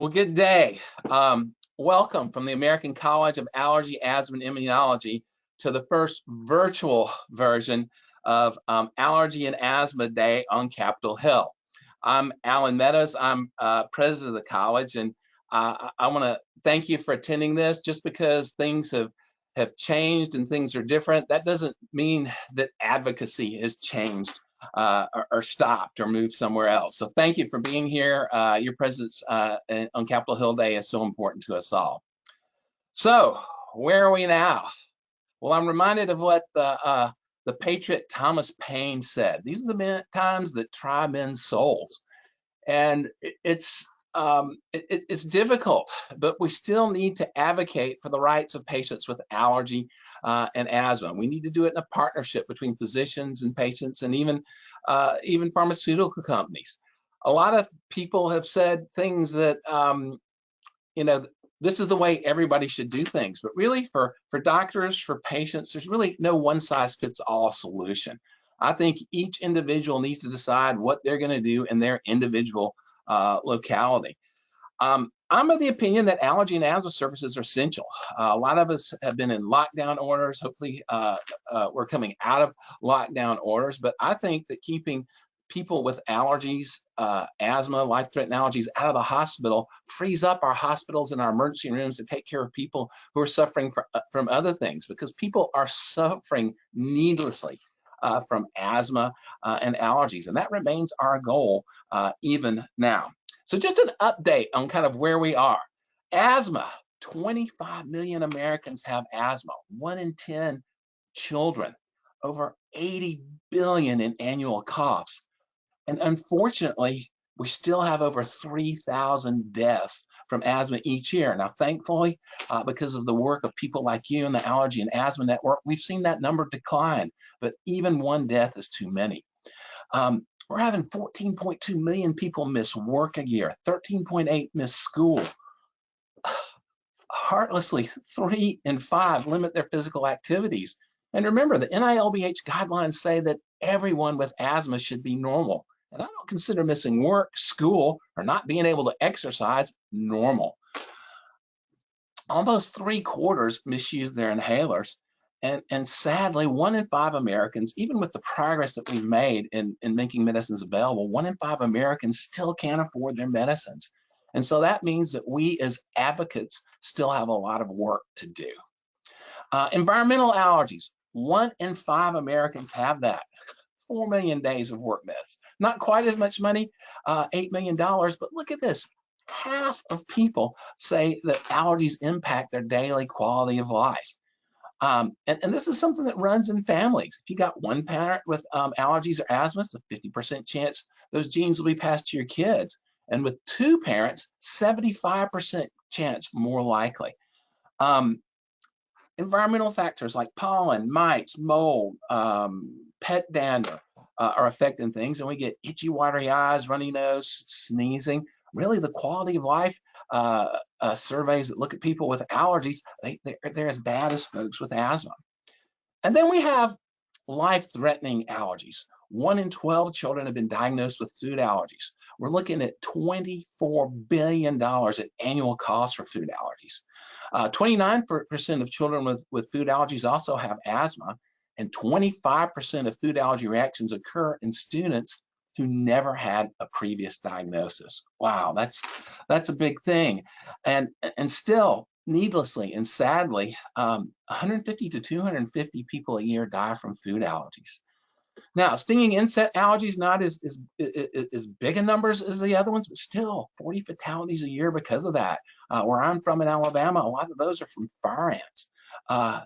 Well, good day. Welcome from the American College of Allergy, Asthma, and Immunology to the first virtual version of Allergy and Asthma Day on Capitol Hill. I'm Alan Meadows. I'm president of the college, and I want to thank you for attending this. Just because things have changed and things are different, that doesn't mean that advocacy has changed or stopped or moved somewhere else. So thank you for being here. Your presence on Capitol Hill Day is so important to us all. So where are we now? Well, I'm reminded of what the patriot Thomas Paine said. These are the times that try men's souls. And it's difficult, but we still need to advocate for the rights of patients with allergy and asthma. We need to do it in a partnership between physicians and patients, and even pharmaceutical companies. A lot of people have said things that this is the way everybody should do things, but really for doctors, for patients, there's really no one size fits all solution. I think each individual needs to decide what they're going to do in their individual locality. I'm of the opinion that allergy and asthma services are essential. A lot of us have been in lockdown orders. Hopefully, we're coming out of lockdown orders, but I think that keeping people with allergies, asthma, life-threatening allergies out of the hospital frees up our hospitals and our emergency rooms to take care of people who are suffering from other things, because people are suffering needlessly from asthma and allergies, and that remains our goal even now. So just an update on kind of where we are. Asthma, 25 million Americans have asthma, 1 in 10 children, over 80 billion in annual coughs. And unfortunately, we still have over 3,000 deaths from asthma each year. Now, thankfully, because of the work of people like you and the Allergy and Asthma Network, we've seen that number decline, but even one death is too many. We're having 14.2 million people miss work a year, 13.8 miss school. Heartlessly, 3 in 5 limit their physical activities. And remember, the NILBH guidelines say that everyone with asthma should be normal. And I don't consider missing work, school, or not being able to exercise normal. Almost 3/4 misuse their inhalers. And sadly, 1 in 5 Americans, even with the progress that we've made in making medicines available, 1 in 5 Americans still can't afford their medicines. And so that means that we as advocates still have a lot of work to do. Environmental allergies, 1 in 5 Americans have that. 4 million days of work missed. Not quite as much money, $8 million, but look at this. Half of people say that allergies impact their daily quality of life. And this is something that runs in families. If you got one parent with allergies or asthma, it's a 50% chance those genes will be passed to your kids. And with 2 parents, 75% chance more likely. Environmental factors like pollen, mites, mold, pet dander are affecting things, and we get itchy, watery eyes, runny nose, sneezing. Really, the quality of life surveys that look at people with allergies, they're as bad as folks with asthma. And then we have life-threatening allergies. 1 in 12 children have been diagnosed with food allergies. We're looking at $24 billion at annual costs for food allergies. 29% of children with food allergies also have asthma, and 25% of food allergy reactions occur in students who never had a previous diagnosis. Wow, that's a big thing. And still, needlessly and sadly, 150 to 250 people a year die from food allergies. Now, stinging insect allergies, not as big in numbers as the other ones, but still 40 fatalities a year because of that. Where I'm from in Alabama, a lot of those are from fire ants.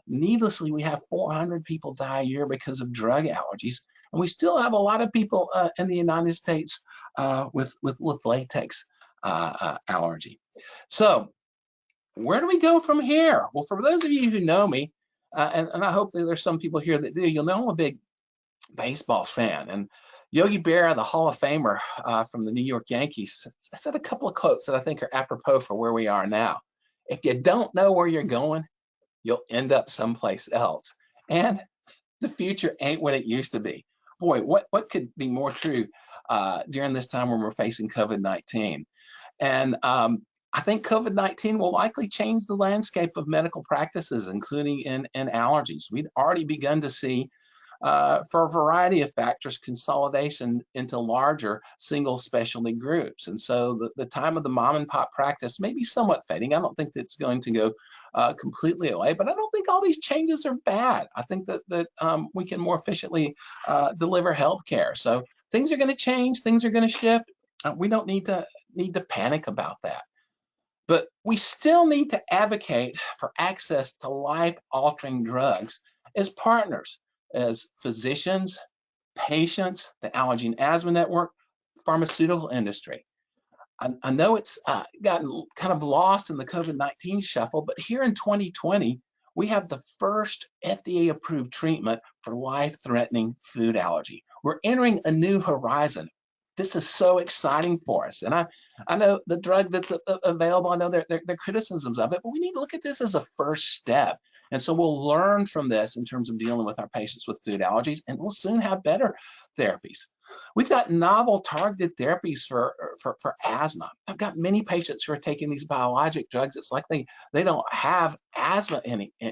Needlessly, we have 400 people die a year because of drug allergies. And we still have a lot of people in the United States with latex allergy. So where do we go from here? Well, for those of you who know me, and I hope that there's some people here that do, you'll know I'm a big baseball fan. And Yogi Berra, the Hall of Famer from the New York Yankees, said a couple of quotes that I think are apropos for where we are now. If you don't know where you're going, you'll end up someplace else. And the future ain't what it used to be. Boy, what could be more true during this time when we're facing COVID-19? And I think COVID-19 will likely change the landscape of medical practices, including in allergies. We'd already begun to see, for a variety of factors, consolidation into larger single specialty groups. And so the time of the mom and pop practice may be somewhat fading. I don't think that's going to go completely away, but I don't think all these changes are bad. I think that we can more efficiently deliver healthcare. So things are going to change, things are going to shift. We don't need to panic about that. But we still need to advocate for access to life-altering drugs as partners, as physicians, patients, the Allergy and Asthma Network, pharmaceutical industry. I know it's gotten kind of lost in the COVID-19 shuffle, but here in 2020, we have the first FDA-approved treatment for life-threatening food allergy. We're entering a new horizon. This is so exciting for us. And I know the drug that's available, I know there are criticisms of it, but we need to look at this as a first step. And so we'll learn from this in terms of dealing with our patients with food allergies, and we'll soon have better therapies. We've got novel targeted therapies for asthma. I've got many patients who are taking these biologic drugs. It's like they don't have asthma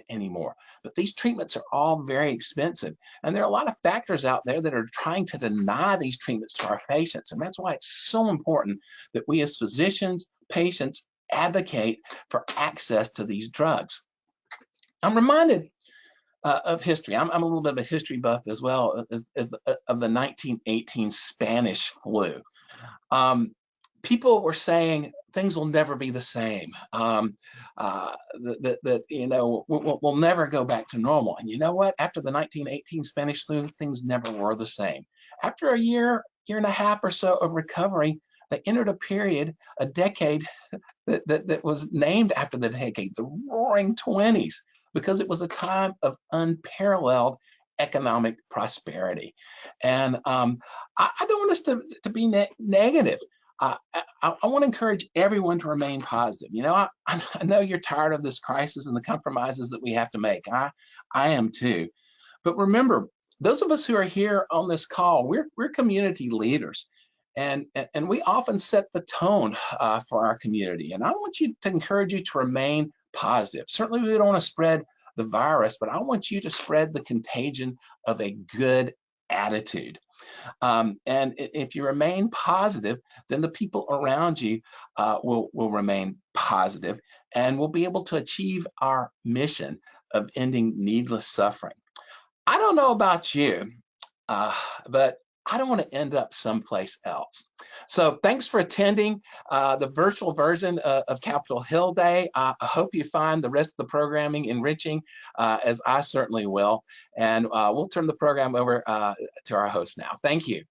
anymore. But these treatments are all very expensive. And there are a lot of factors out there that are trying to deny these treatments to our patients. And that's why it's so important that we as physicians, patients, advocate for access to these drugs. I'm reminded of history. I'm a little bit of a history buff as well, of the 1918 Spanish flu. People were saying things will never be the same. That you know, we'll never go back to normal. And you know what? After the 1918 Spanish flu, things never were the same. After a year and a half or so of recovery, they entered a period, a decade that was named after the decade, the Roaring '20s, because it was a time of unparalleled economic prosperity. And I don't want us to be negative. I want to encourage everyone to remain positive. You know, I know you're tired of this crisis and the compromises that we have to make. I am too. But remember, those of us who are here on this call, we're community leaders. And we often set the tone for our community. And I want you to encourage you to remain positive. Certainly, we don't want to spread the virus, but I want you to spread the contagion of a good attitude. And if you remain positive, then the people around you will remain positive, and we'll be able to achieve our mission of ending needless suffering. I don't know about you, but I don't want to end up someplace else. So thanks for attending the virtual version of Capitol Hill Day. I hope you find the rest of the programming enriching, as I certainly will. And we'll turn the program over to our host now. Thank you.